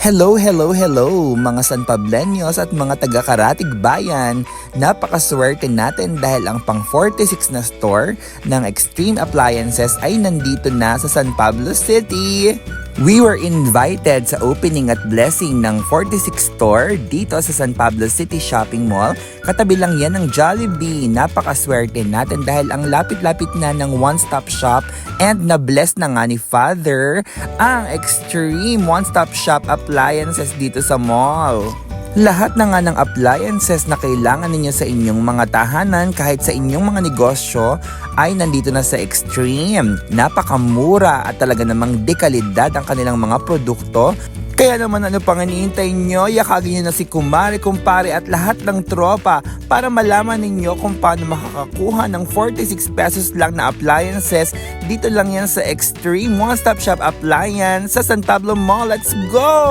Hello, hello, hello mga San Pableños at mga taga-Karatig Bayan. Napakaswerte natin dahil ang pang 46 na store ng Extreme Appliances ay nandito na sa San Pablo City. We were invited sa opening at blessing ng 46 store dito sa San Pablo City Shopping Mall. Katabi lang yan ng Jollibee. Napakaswerte natin dahil ang lapit-lapit na ng one-stop shop and na-bless na nga ni Father ang Extreme One-Stop Shop Appliances dito sa mall. Lahat na nga ng appliances na kailangan ninyo sa inyong mga tahanan kahit sa inyong mga negosyo ay nandito na sa Extreme. Napakamura at talaga namang dekalidad ang kanilang mga produkto. Kaya naman ano pang iniintay nyo, yakagin nyo na si kumare, kumpare at lahat ng tropa para malaman ninyo kung paano makakakuha ng 46 pesos lang na appliances. Dito lang yan sa Extreme One Stop Shop Appliance sa San Pablo Mall. Let's go!